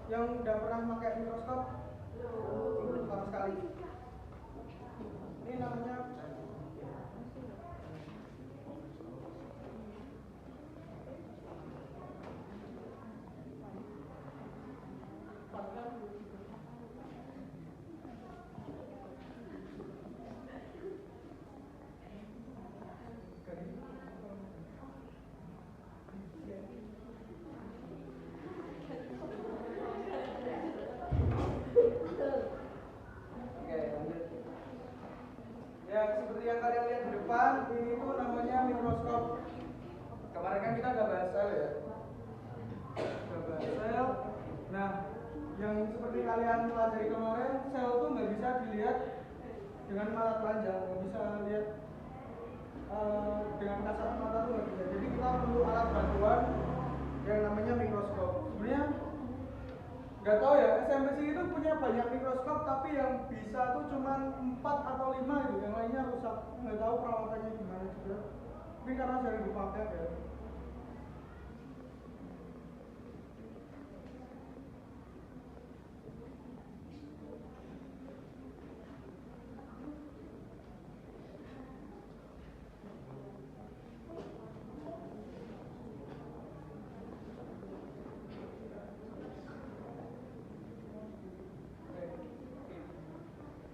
Yang udah pernah pakai mikroskop? Sama sekali. Ini namanya ya seperti yang kalian lihat di depan, ini tuh namanya mikroskop. Kemarin kan kita udah bahas sel ya. Udah bahas sel. Nah, yang seperti kalian pelajari kemarin, sel tuh nggak bisa dilihat dengan mata telanjang, nggak bisa lihat dengan kasat mata tuh nggak bisa. Jadi kita perlu alat bantuan yang namanya mikroskop. Sebenarnya nggak tahu ya, SMPC itu punya banyak mikroskop, tapi yang bisa tuh cuma 4 atau 5 gitu, yang lainnya rusak. Nggak tahu perawatannya gimana juga. Tapi karena sering dipakai ya.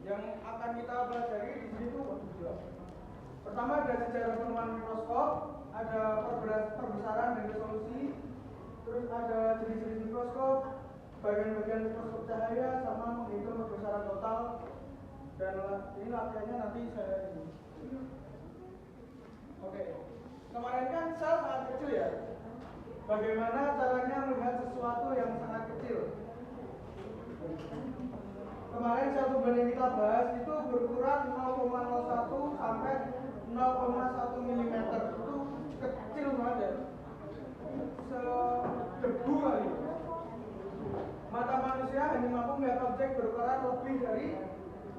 Yang akan kita pelajari di sini tuh pertama ada sejarah penemuan mikroskop, ada perbesaran dan resolusi, terus ada jenis-jenis mikroskop, bagian-bagian mikroskop cahaya, sama menghitung perbesaran total. Dan ini latihannya nanti saya ini. Oke, kemarin kan sel sangat kecil ya. Bagaimana caranya melihat sesuatu yang sangat kecil? Kemarin satu bulan yang kita bahas itu berukuran 0,01 sampai 0,1 mm. Itu kecil banget ya. Sedebu kali. Mata manusia hanya mampu melihat objek berukuran lebih dari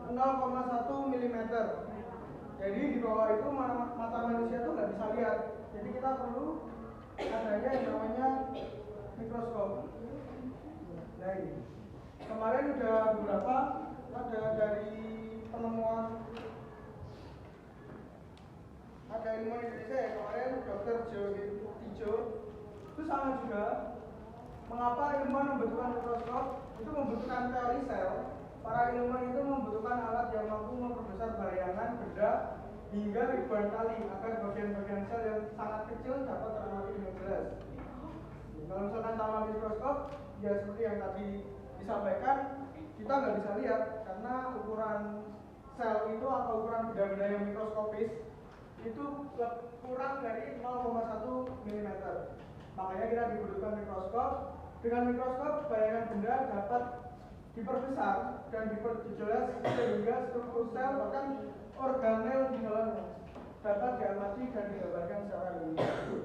0,1 mm. Jadi di bawah itu mata manusia tuh nggak bisa lihat. Jadi kita perlu adanya yang namanya mikroskop. Nah ini. Kemarin udah beberapa, ada dari penemuan, ada ilmuwan Indonesia ya, kemarin Dr. Tijo itu sama juga. Mengapa ilmuwan membutuhkan mikroskop? Itu membutuhkan teori sel. Para ilmuwan itu membutuhkan alat yang mampu memperbesar bayangan benda hingga ribuan kali agar bagian-bagian sel yang sangat kecil dapat teramati dengan jelas. Kalau misalkan tanpa mikroskop, ya seperti yang tadi disampaikan, kita nggak bisa lihat karena ukuran sel itu atau ukuran benda-benda yang mikroskopis itu kurang dari 0,1 mm. Makanya kita dibutuhkan mikroskop. Dengan mikroskop bayangan benda dapat diperbesar dan diperjelas sehingga struktur sel bahkan organel di dalamnya dapat diamati dan digambarkan secara ilmiah.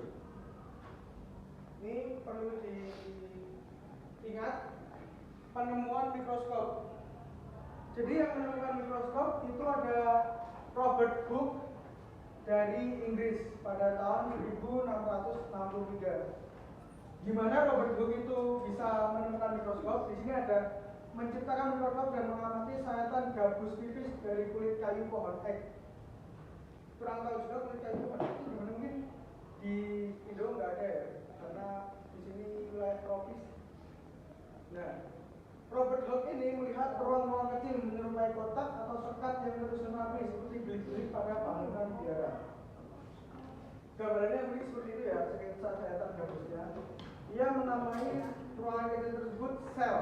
Ini perlu diingat. Penemuan mikroskop. Jadi yang menemukan mikroskop itu ada Robert Hooke dari Inggris pada tahun 1663. Gimana Robert Hooke itu bisa menemukan mikroskop? Di sini ada menciptakan mikroskop dan mengamati sayatan gabus tipis dari kulit kayu pohon ek. Kurang tahu juga kulit kayu pohon ek itu gimana, mungkin di Indo nggak ada ya, karena di sini wilayah tropis. Nah, Robert Hooke ini melihat ruang-ruang kecil menyerupai kotak atau sekat yang terus rapi seperti bilik-bilik pada bangunan biara. Gambarannya mungkin seperti itu ya, sketsa sayatan gabusnya. Ia menamai ruangan kecil tersebut sel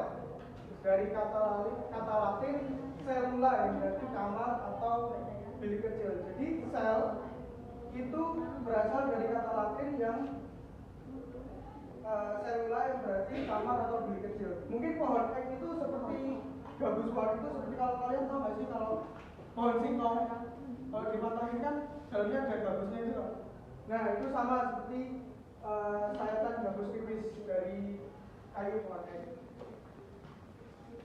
dari kata Latin cellula yang berarti kamar atau bilik kecil. Jadi sel itu berasal dari kata Latin yang selula yang berarti kamar atau bilik kecil. Mungkin pohon ek itu seperti gabus pohon itu seperti kalau kalian tahu nggak sih kalau pohon singkong kalau dipatahin kan dalamnya ada gabusnya itu. Nah itu sama seperti sayatan gabus tipis dari kayu pohon ek.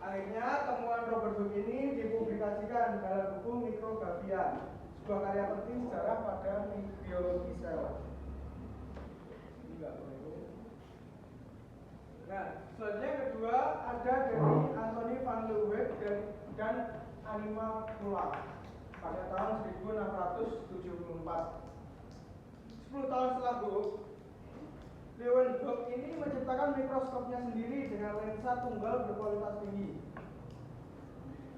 Akhirnya temuan Robert Hooke ini dipublikasikan dalam buku Micrographica, sebuah karya penting sejarah pada biologi sel. Nah, selanjutnya yang kedua ada dari Anthony van Leeuwenhoek dan Animalcula pada tahun 1674. 10 tahun setelah Hooke, Leeuwenhoek ini menciptakan mikroskopnya sendiri dengan lensa tunggal berkualitas tinggi.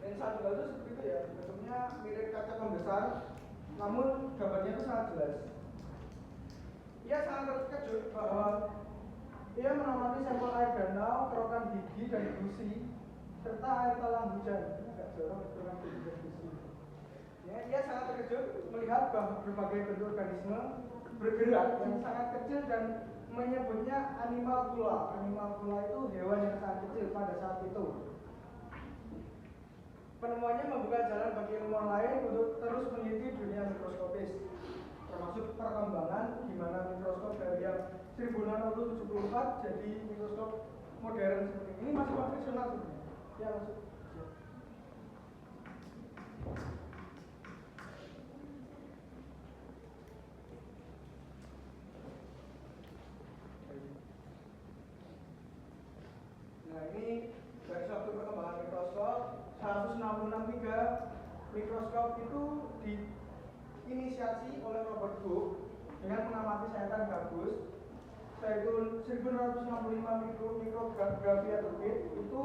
Lensa tunggal itu seperti itu ya, bentuknya mirip kaca pembesar, namun gambarnya itu sangat jelas. Ia sangat terkejut bahwa ia mengamati sampel air danau, kerokan gigi dan gusi, serta air talang hujan. Ini agak jorok, kerokan gigi dan gusi. Ya, ia sangat terkejut melihat bahwa berbagai bentuk organisme bergerak yang sangat kecil dan menyebutnya animalcula. Animalcula itu hewan yang sangat kecil pada saat itu. Penemuannya membuka jalan bagi ilmuwan lain untuk terus meneliti dunia mikroskopis, termasuk perkembangan di mana mikroskop dari yang 1674 jadi mikroskop modern seperti ini. Masih konvensional sebenarnya. Ya, masuk. Nah, ini dari suatu perkembangan mikroskop 1663 mikroskop itu diinisiasi oleh Robert Hooke dengan mengamati sayatan gabus. Tahun 1665 mikrografi atomic itu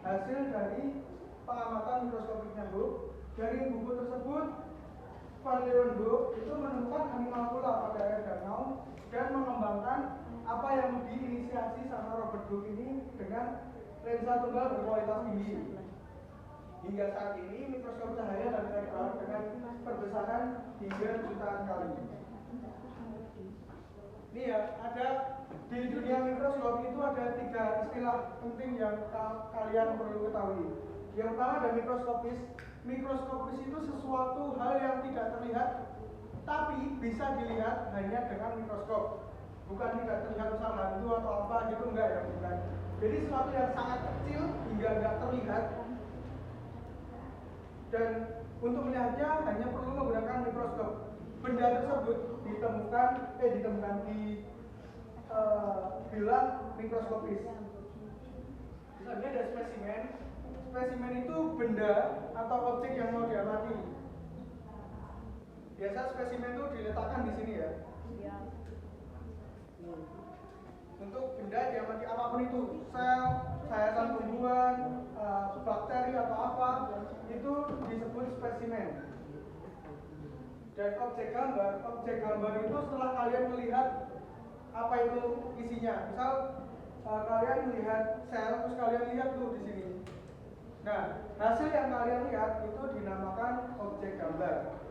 hasil dari pengamatan mikroskopiknya Hooke. Dari buku tersebut, Van Leeuwenhoek itu menemukan animalcula pada air danau dan mengembangkan apa yang diinisiasi sama Robert Hooke ini dengan lensa tunggal berkualitas tinggi. Hingga saat ini mikroskop cahaya dan elektron dengan perbesaran hingga jutaan kali. Ini ya, ada di dunia mikroskop itu ada 3 istilah penting yang kalian perlu ketahui. Yang pertama ada mikroskopis. Mikroskopis itu sesuatu hal yang tidak terlihat tapi bisa dilihat hanya dengan mikroskop. Bukan tidak terlihat misal hantu atau apa gitu, enggak ya, bukan. Jadi sesuatu yang sangat kecil hingga enggak terlihat, dan untuk melihatnya hanya perlu menggunakan mikroskop. Benda tersebut ditemukan di bilang mikroskopis. Misalnya ada spesimen. Spesimen itu benda atau objek yang mau diamati. Biasa spesimen itu diletakkan di sini ya. Untuk benda diamati apapun itu, sel, sayatan tumbuhan, bakteri atau apa, itu disebut spesimen. Dan objek gambar itu setelah kalian melihat apa itu isinya. Misal kalian melihat sel, terus kalian lihat tuh di sini. Nah, hasil yang kalian lihat itu dinamakan objek gambar.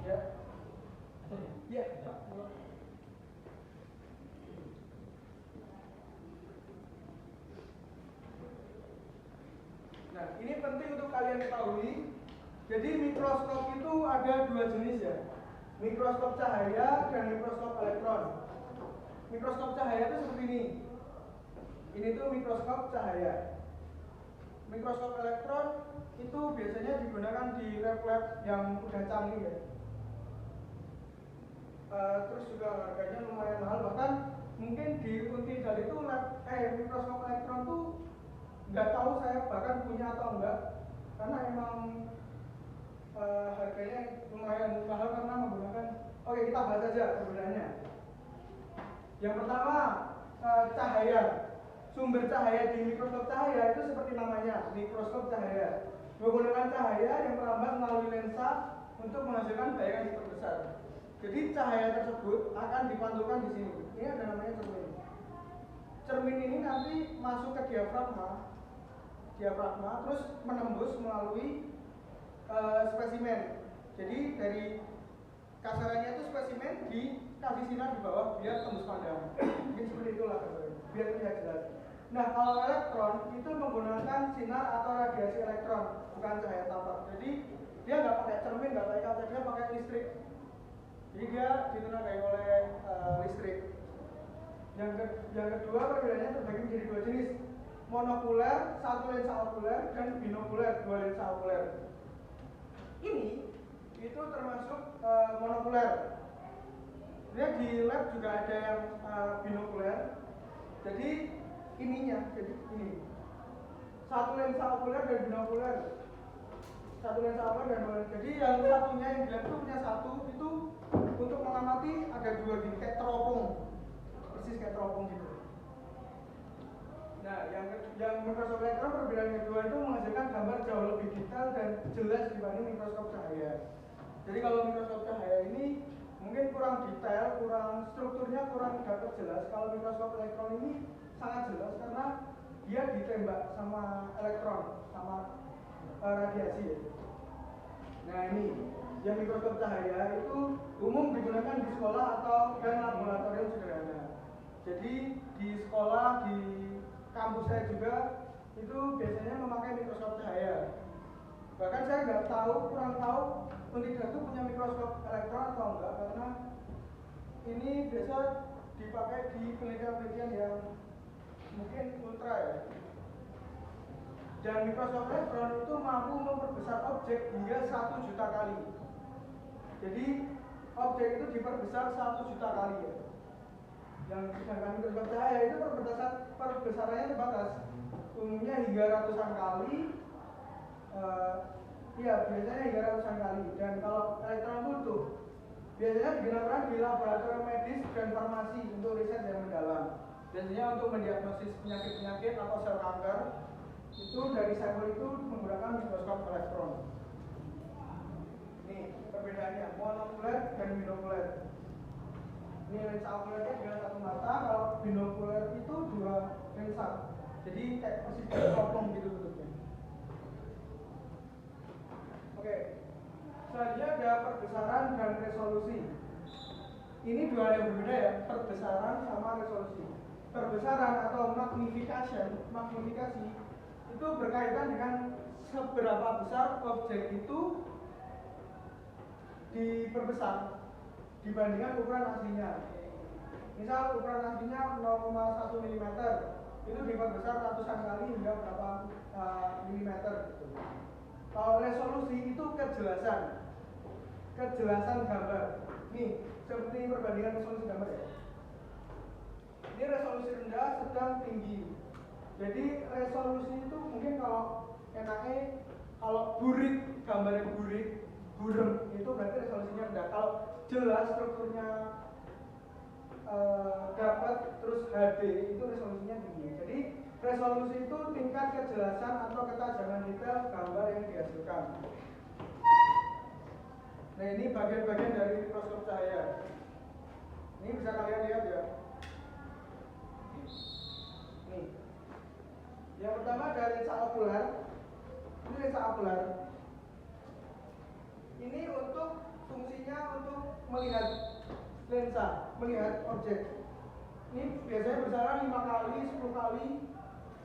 Ya. Ya. Nah, ini penting untuk kalian ketahui. Jadi mikroskop itu ada 2 jenis ya. Mikroskop cahaya dan mikroskop elektron. Mikroskop cahaya itu seperti ini. Ini tuh mikroskop cahaya. Mikroskop elektron itu biasanya digunakan di lab-lab yang udah canggih ya. Terus juga harganya lumayan mahal, bahkan mungkin di Untidal itu mikroskop elektron tuh nggak tahu saya bahkan punya atau enggak, karena emang harganya lumayan mahal karena menggunakan. Oke, kita bahas aja perbedaannya. Yang pertama, cahaya. Sumber cahaya di mikroskop cahaya itu seperti namanya, mikroskop cahaya. Menggunakan cahaya yang merambat melalui lensa untuk menghasilkan bayangan yang terbesar. Jadi cahaya tersebut akan dipantulkan di sini. Ini ada namanya cermin. Cermin ini nanti masuk ke diafragma, terus menembus melalui spesimen. Jadi dari kasarannya itu spesimen dikasih sinar di bawah biar tembus pandang. Mungkin seperti itulah biar terlihat jelas. Nah, kalau elektron itu menggunakan sinar atau radiasi elektron, bukan cahaya tampak. Jadi dia nggak pakai cermin, nggak pakai kaca, dia pakai listrik. Jadi dia ditenagai oleh listrik. Yang kedua perbedaannya terbagi menjadi 2 jenis. Monokuler, 1 lensa okuler, dan binokuler, 2 lensa okuler. Ini itu termasuk monokuler. Dia di lab juga ada yang binokuler. Jadi ininya. Jadi ini satu lensa okuler dan binokuler, satu lensa okuler dan dua lensa. Jadi yang satunya yang bilang itu punya satu itu untuk mengamati ada dua gini kayak teropong, persis kayak teropong gitu. Nah, yang mikroskop elektron perbedaan kedua itu menghasilkan gambar jauh lebih detail dan jelas dibanding mikroskop cahaya. Jadi kalau mikroskop cahaya ini mungkin kurang detail, strukturnya kurang dapat jelas. Kalau mikroskop elektron ini sangat jelas karena dia ditembak sama elektron, sama radiasi ya. Nah ini, yang mikroskop cahaya itu umum digunakan di sekolah atau dan laboratorium sederhana. Jadi di sekolah, di kampus saya juga itu biasanya memakai mikroskop cahaya. Bahkan saya nggak tahu, kurang tahu Unida itu punya mikroskop elektron atau enggak, karena ini biasa dipakai di penelitian-penelitian yang mungkin ultra ya. Dan mikroskop elektron itu mampu memperbesar objek hingga 1 juta kali. Jadi objek itu diperbesar 1 juta kali ya. Yang sedangkan mikroskop cahaya itu perbesarannya terbatas, umumnya hingga ratusan kali. Iya, biasanya hingga ratusan kali. Dan kalau elektron butuh, biasanya digunakan di laboratorium medis dan farmasi untuk riset yang mendalam. Biasanya untuk mendiagnosis penyakit-penyakit atau sel kanker, itu dari sampel itu menggunakan mikroskop elektron. Ini perbedaannya, monokuler dan binokuler. Ini lensa okulernya dengan satu mata, kalau binokuler itu dua lensa. Jadi kayak persis teropong gitu bentuknya. Oke, selanjutnya ada perbesaran dan resolusi. Ini dua hal yang berbeda ya, perbesaran sama resolusi. Perbesaran atau magnifikasi itu berkaitan dengan seberapa besar objek itu diperbesar dibandingkan ukuran aslinya. Misal ukuran aslinya 0,1 mm itu diperbesar ratusan kali hingga berapa milimeter gitu. Kalau resolusi itu kejelasan gambar. Nih, seperti perbandingan resolusi gambar ya. Ini resolusi rendah, sedang, tinggi. Jadi resolusi itu mungkin kalau enaknya kalau burik, gambarnya burem itu berarti resolusinya rendah. Kalau jelas strukturnya dapat terus HD itu resolusinya tinggi. Jadi resolusi itu tingkat kejelasan atau ketajaman detail gambar yang dihasilkan. Nah ini bagian-bagian dari mikroskop cahaya. Ini bisa kalian lihat ya. Nih. Yang pertama ada lensa okuler. Ini lensa okuler. Ini untuk fungsinya untuk melihat melihat objek. Ini biasanya besaran 5 kali, 10 kali.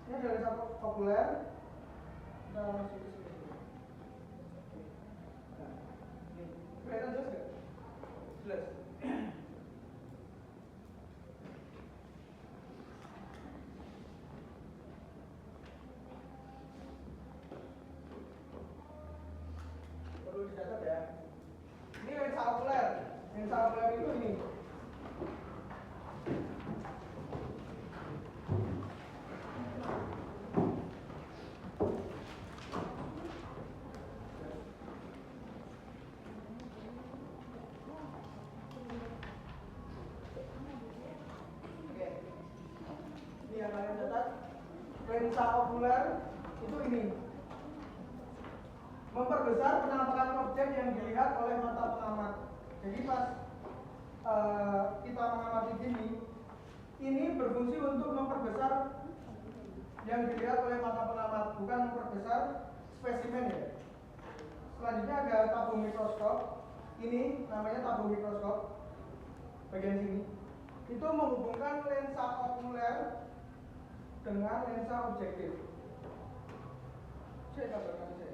Ini ada lensa okuler. Kita masuk ke sini. Nah, ini kelihatan jelas nggak? Jelas. Perlu dicatat ya. Ini lensa okuler. Lensa okuler itu ini. Yang kalian catat, lensa okuler itu ini memperbesar penampakan objek yang dilihat oleh mata pengamat. Jadi pas kita mengamati ini berfungsi untuk memperbesar yang dilihat oleh mata pengamat, bukan memperbesar spesimen ya. Selanjutnya ada tabung mikroskop. Ini namanya tabung mikroskop. Bagian sini itu menghubungkan lensa okuler dengan lensa objektif. Saya gambarkan saja.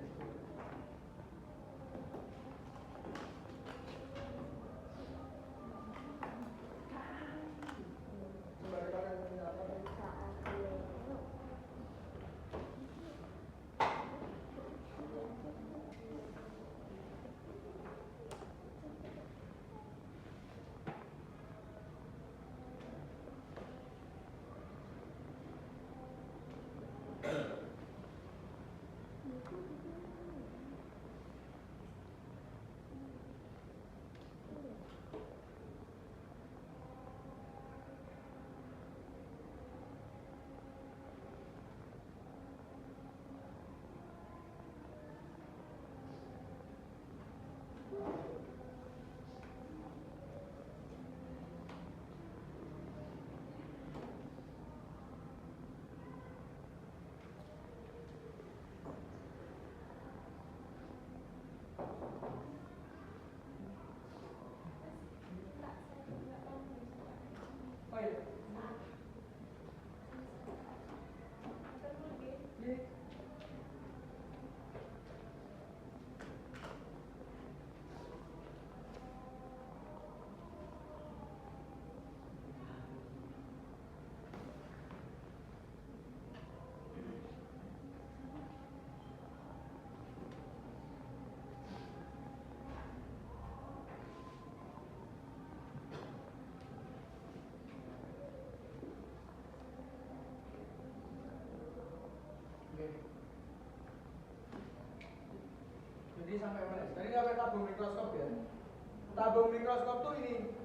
sampai mana? Tadi sampai tabung mikroskop ya. Tabung mikroskop tuh ini.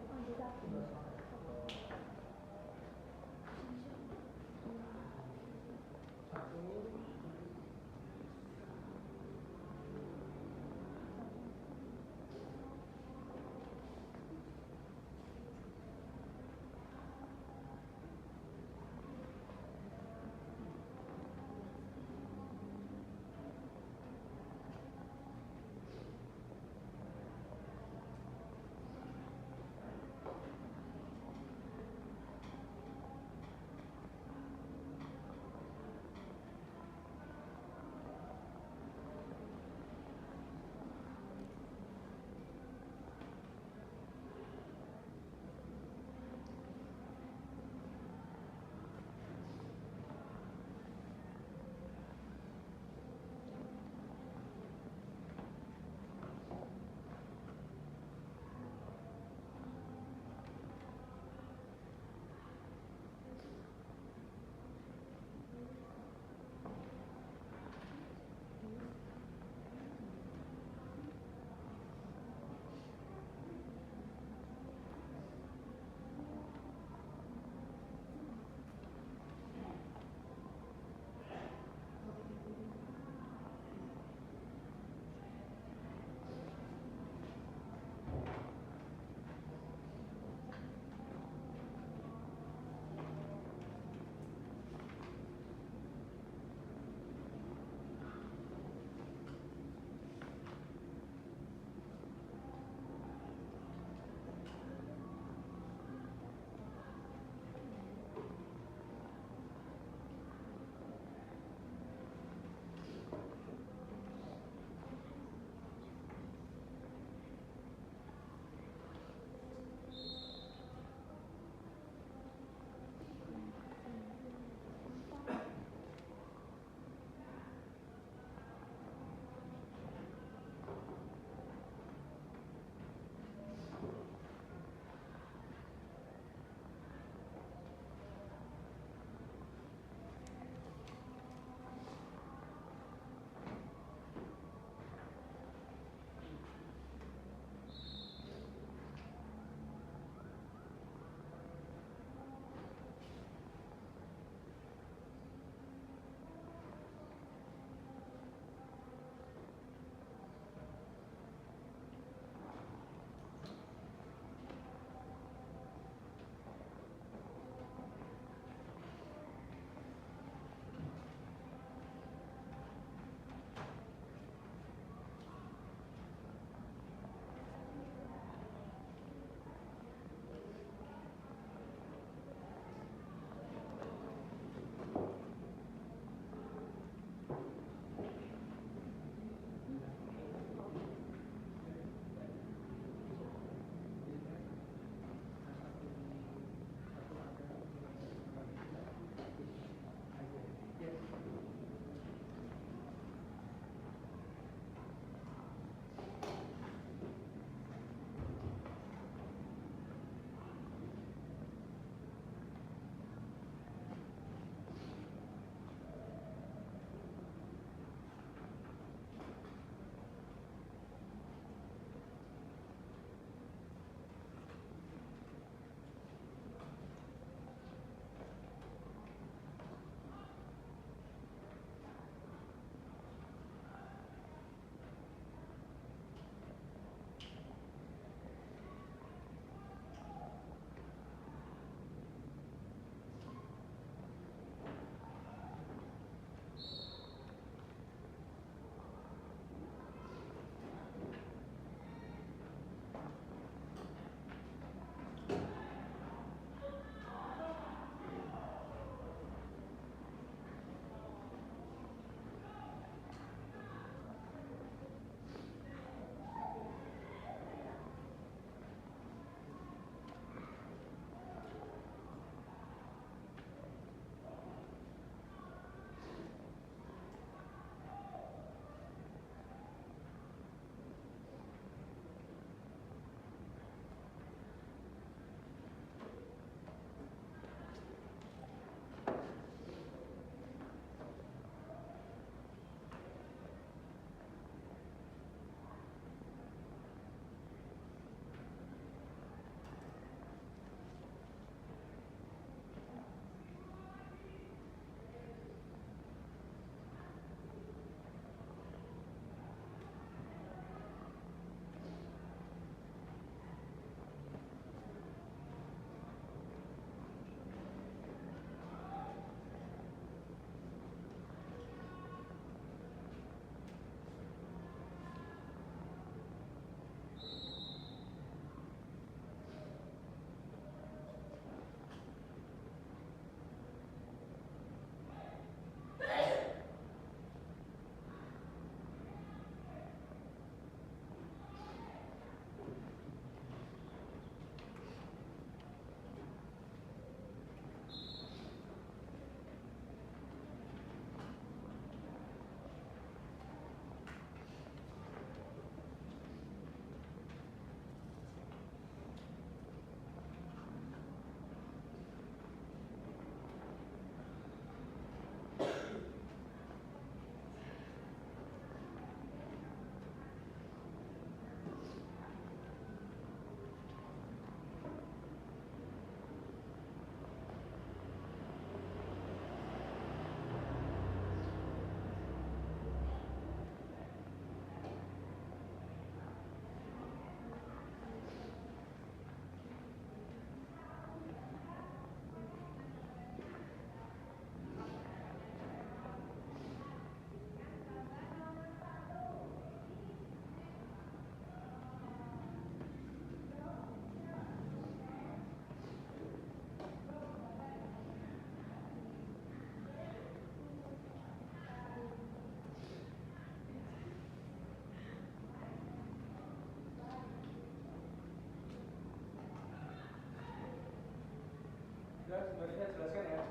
Sudah saya jelaskan ya.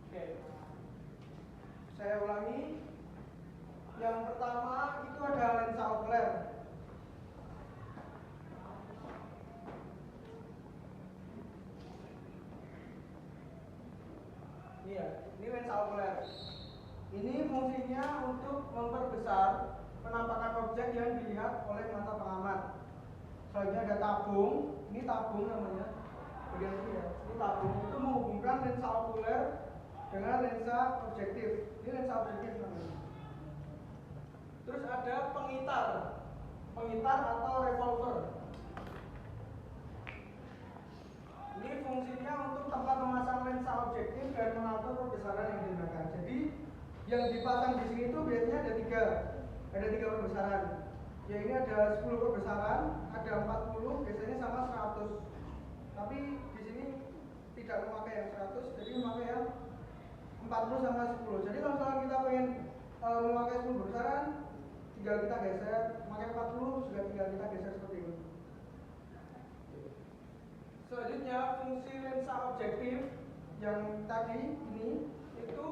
Oke. Saya ulangi. Yang pertama itu ada lensa okuler. Ini lensa okuler. Ini fungsinya untuk memperbesar penampakan objek yang dilihat oleh mata pengamat. Selanjutnya ada tabung. Ini tabung namanya. Bagian sini ya. Ini tabung itu menghubungkan lensa okuler dengan lensa objektif. Ini lensa objektif namanya. Terus ada pengitar. Pengitar atau revolver. Ini fungsinya untuk tempat memasang lensa objektif dan mengatur perbesaran yang digunakan. Jadi yang dipasang di sini itu biasanya ada tiga perbesaran. Ya ini ada 10 perbesaran, ada 40, biasanya sama 100. Tapi di sini tidak memakai yang 100, jadi memakai yang 40 sama 10. Jadi kalau misalnya kita pengen memakai 10 perbesaran, tinggal kita geser, memakai 40 juga tinggal kita geser seperti ini. Selanjutnya fungsi lensa objektif yang tadi ini itu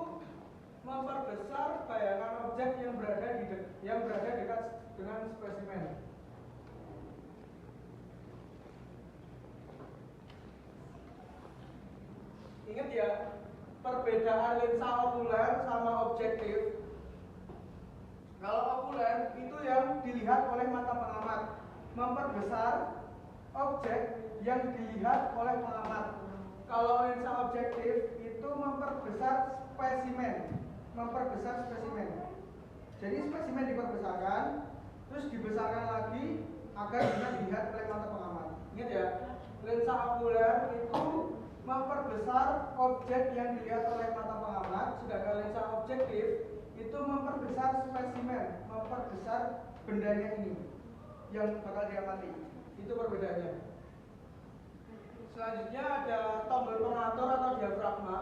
memperbesar bayangan objek yang berada dekat dengan spesimen. Ingat ya, perbedaan lensa okuler sama objektif. Kalau okuler itu yang dilihat oleh mata pengamat, memperbesar objek yang dilihat oleh pengamat. Kalau lensa objektif itu memperbesar spesimen. Jadi spesimen diperbesarkan, terus dibesarkan lagi agar bisa dilihat oleh mata pengamat. Ingat ya, lensa okuler itu memperbesar objek yang dilihat oleh mata pengamat, sedangkan lensa objektif itu memperbesar spesimen, memperbesar bendanya ini yang bakal diamati. Itu perbedaannya. Selanjutnya ada tombol pengatur atau diafragma.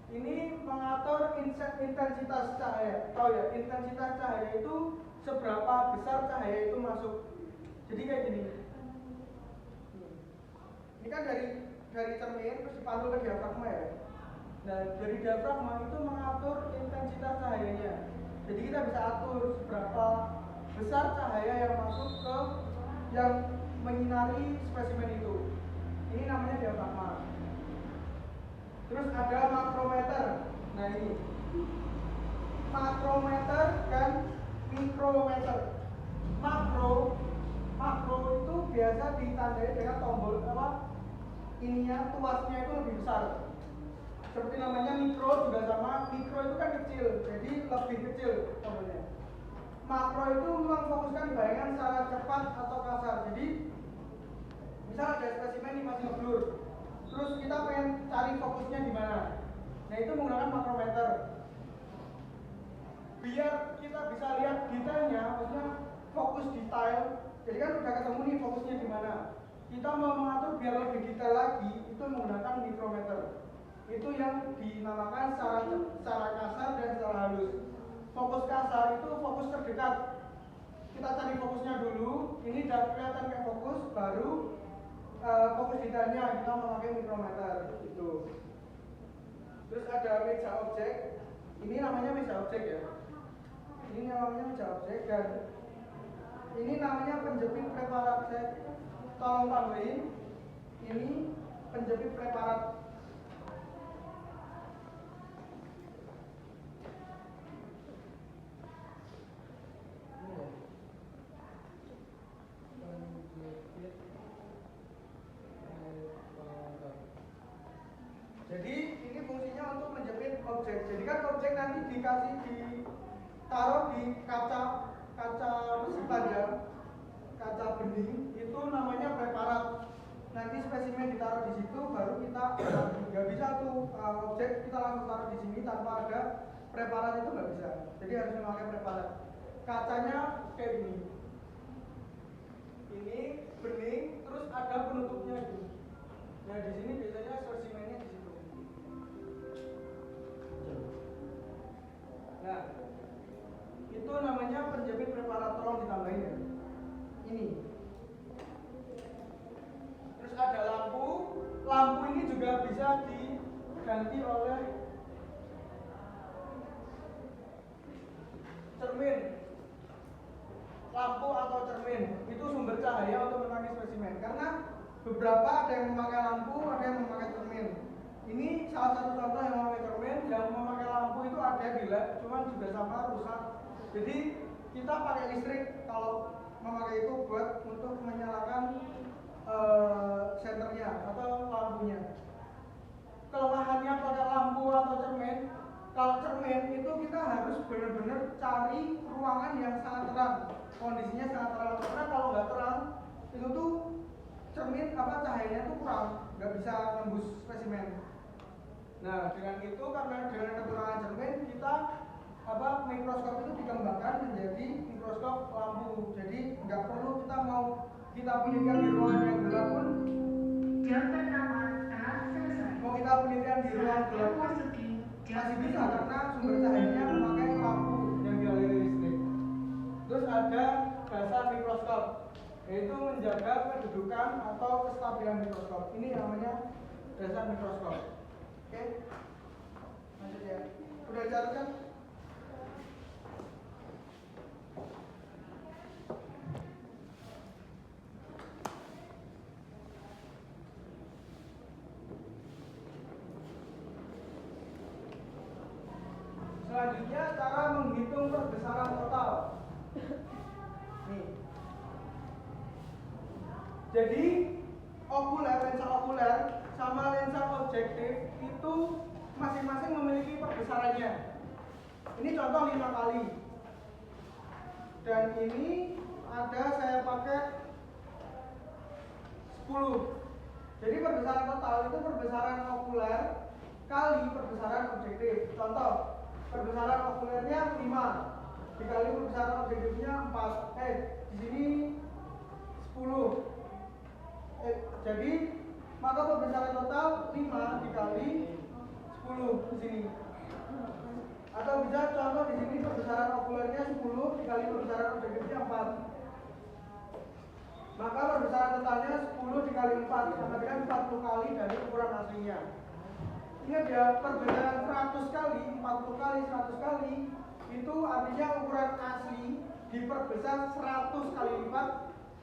Ini mengatur intensitas cahaya. Tahu ya, intensitas cahaya itu seberapa besar cahaya itu masuk. Jadi kayak gini. Ini kan dari cermin terus dipantul ke diafragma ya. Nah, dari diafragma itu mengatur intensitas cahayanya. Jadi kita bisa atur seberapa besar cahaya yang masuk ke yang menyinari spesimen itu. Ini namanya diafragma. Terus ada makrometer. Nah ini makrometer dan mikrometer. Makro itu biasa ditandai dengan tombol apa? Ininya tuasnya itu lebih besar. Seperti namanya mikro juga sama. Mikro itu kan kecil, jadi lebih kecil tombolnya. Makro itu memfokuskan bayangan secara cepat atau kasar. Jadi misal ada spesimen ini masih ngeblur, terus kita pengen cari fokusnya di mana. Nah itu menggunakan makrometer. Biar kita bisa lihat detailnya, maksudnya fokus detail. Jadi kan udah ketemu nih fokusnya di mana. Kita mau mengatur biar lebih detail lagi, itu menggunakan mikrometer. Itu yang dinamakan secara kasar dan secara halus. Fokus kasar itu fokus terdekat. Kita cari fokusnya dulu. Ini udah kelihatan kayak fokus, baru fokus detailnya kita memakai mikrometer itu. Terus ada meja objek. Ini namanya meja objek ya. Ini namanya meja objek dan ini namanya penjepit preparat. Saya tolong tambahin. Ini penjepit preparat. Jadi ini fungsinya untuk menjepit objek. Jadi kan objek nanti ditaruh di kaca besi panjang, kaca bening, itu namanya preparat. Nanti spesimen ditaruh di situ, baru kita nggak bisa tuh objek kita langsung taruh di sini tanpa ada preparat, itu nggak bisa. Jadi harus memakai preparat. Kacanya kayak gini. Ini bening, terus ada penutupnya gitu. Nah di sini biasanya spesimennya di situ. Nah, itu namanya penjepit preparat. Tolong ditambahin ya. Ini. Terus ada lampu. Lampu ini juga bisa diganti oleh cermin, lampu atau cermin. Itu sumber cahaya untuk memakai spesimen. Karena beberapa ada yang memakai lampu, ada yang memakai cermin. Ini salah satu contoh yang memakai cermin. Yang memakai lampu itu ada di lab, cuman juga sama rusak. Jadi kita pakai listrik kalau memakai itu buat untuk menyalakan senternya atau lampunya. Kelemahannya pada lampu atau cermin, kalau cermin itu kita harus benar-benar cari ruangan yang sangat terang, kondisinya sangat terang. Karena kalau nggak terang, itu tuh cermin cahayanya tuh kurang, nggak bisa nembus spesimen. Nah, dengan itu karena dengan kekurangan cermin, kita mikroskop itu dikembangkan menjadi mikroskop lampu. Jadi nggak perlu kita penelitian di ruangan yang gelap pun. Jam pertama telah selesai. Mau kita penelitian di ruangan gelap pun masih bisa karena sumber cahayanya memakai lampu yang dialiri listrik. Terus ada dasar mikroskop, yaitu menjaga kedudukan atau kestabilan mikroskop. Ini namanya dasar mikroskop. Oke, lanjut ya. Udah dicatat kan? Selanjutnya cara menghitung perbesaran total. Nih. Jadi lensa okuler sama lensa objektif itu masing-masing memiliki perbesarannya. Ini contoh 5 kali. Dan ini saya pakai 10. Jadi perbesaran total itu perbesaran okuler kali perbesaran objektif. Contoh, perbesaran okulernya 5 dikali perbesaran objektifnya 4. Di sini 10. Jadi maka perbesaran total 5 dikali 10 di sini. Atau bisa contoh di sini perbesaran okulernya 10 dikali perbesaran objektifnya 4. Maka perbesaran totalnya 10 dikali 4 sama dengan 40 kali dari ukuran aslinya. Ingat ya, perbedaan 100 kali, 40 kali, 100 kali itu artinya ukuran asli diperbesar 100 kali lipat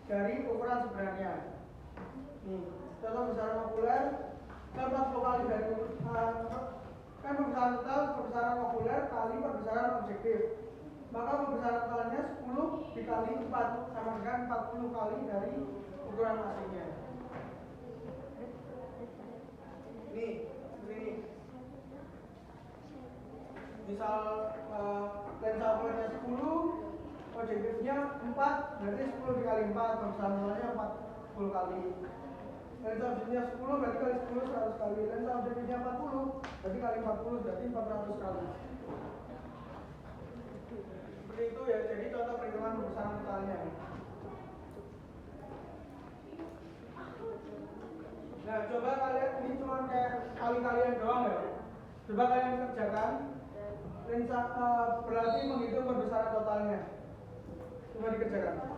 dari ukuran sebenarnya. Nih, contoh perbesaran okuler 40 kali dari kan perbesaran total perbesaran okuler kali perbesaran objektif. Maka perbesaran totalnya 10 dikali 4 sama dengan 40 kali dari ukuran aslinya. Nih, ini. Misal lensa okulernya 10, objektifnya 4, berarti 10 dikali 4, perbesaran totalnya 40 kali. Lensa objektifnya 10 berarti kali 10 100 kali. Lensa objektifnya 40 berarti kali 40 berarti 400 kali. Seperti itu ya, jadi contoh perhitungan perbesaran totalnya. Nah, coba kalian, ini cuma kayak kali-kalian doang ya. Coba kalian kerjakan lensa berarti menghitung perbesaran totalnya. Coba dikerjakan.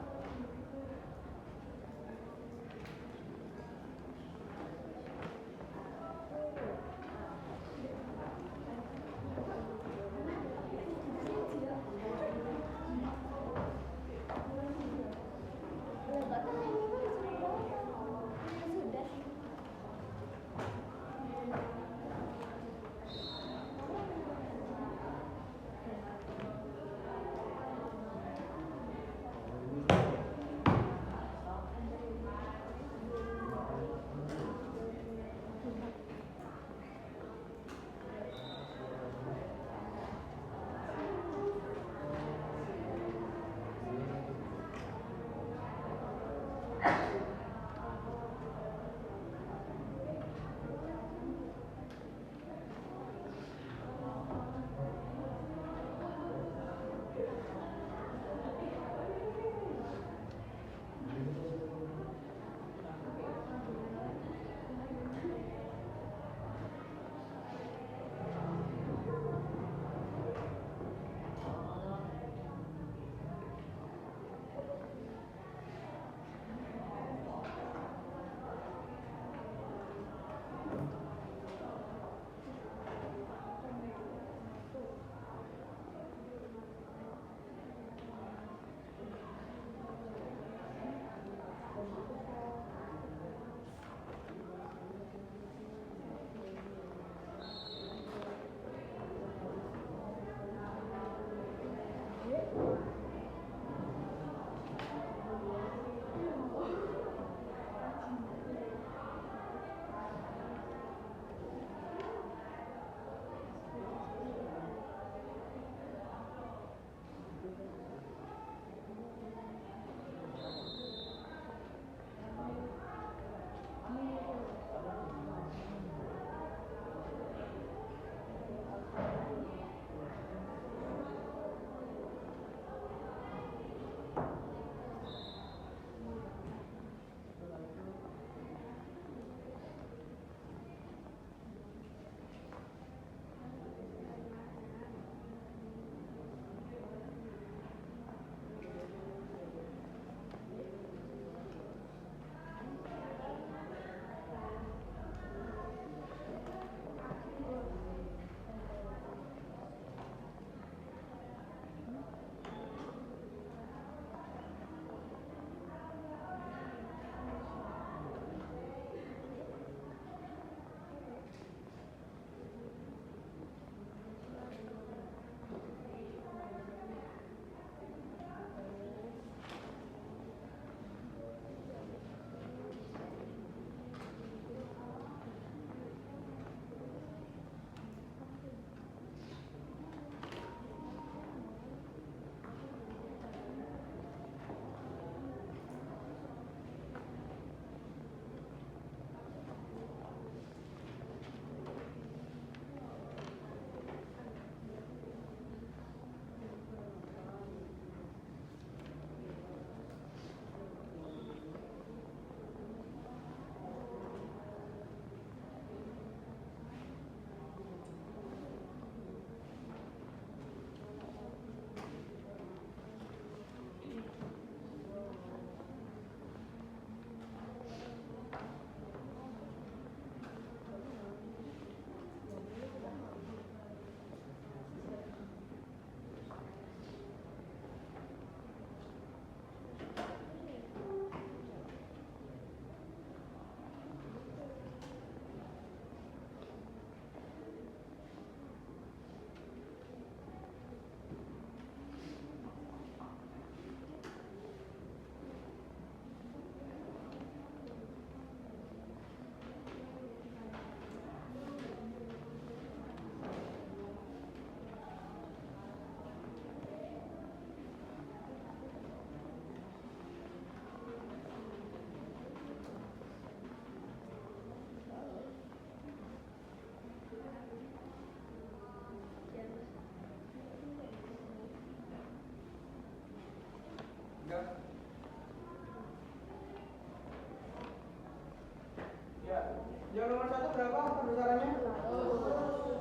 Ya, yang nomor 1 berapa perbesarannya? 100.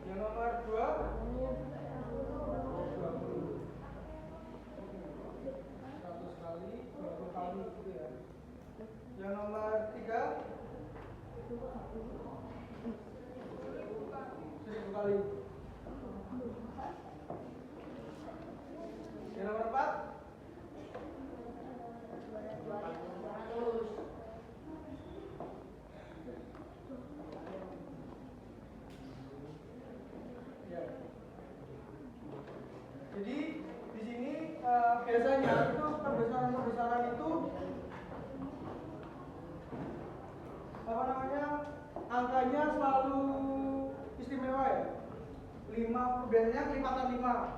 Yang nomor 2 20. 100 kali 20 kali gitu ya. Yang nomor 3 1000 kali. Yang nomor 4 ya. Jadi di sini biasanya itu perbesaran itu apa namanya, angkanya selalu istimewa ya. 5 biasanya kelipatan 5.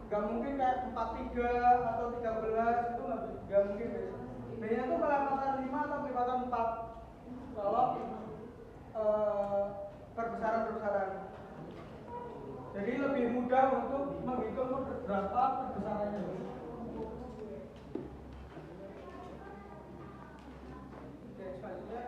Gak mungkin kayak 43 atau 13 itu gak mungkin guys. Biasanya tuh kelipatan 5 atau kelipatan 4 kalau perbesaran. Jadi lebih mudah untuk menghitung berapa perbesarannya. Oke, selanjutnya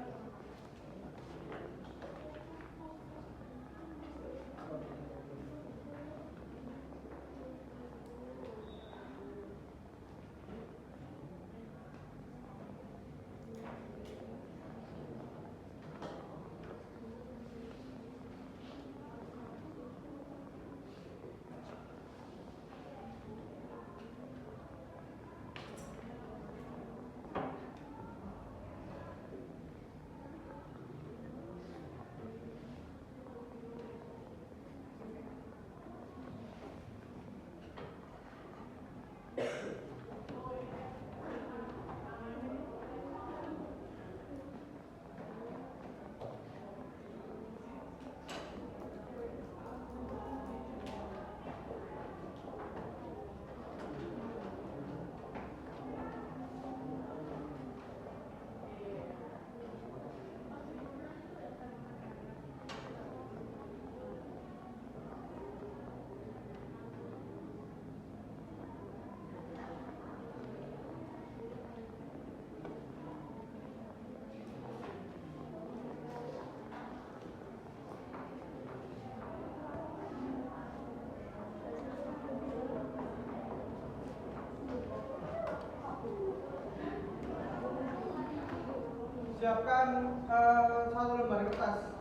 siapkan satu lembar kertas.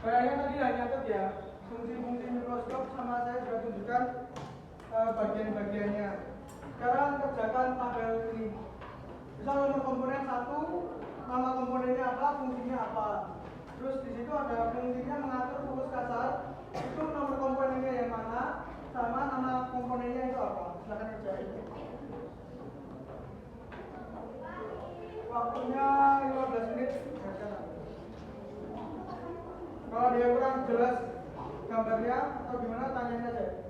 Kayaknya tadi udah nyatet ya, fungsi-fungsi mikroskop sama saya sudah tunjukkan bagian-bagiannya. Sekarang kerjakan tabel ini. Misal nomor komponen 1, nama komponennya apa, fungsinya apa. Terus di situ ada fungsinya mengatur fokus kasar. Itu nomor komponennya yang mana, sama nama komponennya itu apa. Silahkan kerjain. Waktunya 15 menit. Kalau dia kurang jelas gambarnya atau gimana, tanyain aja.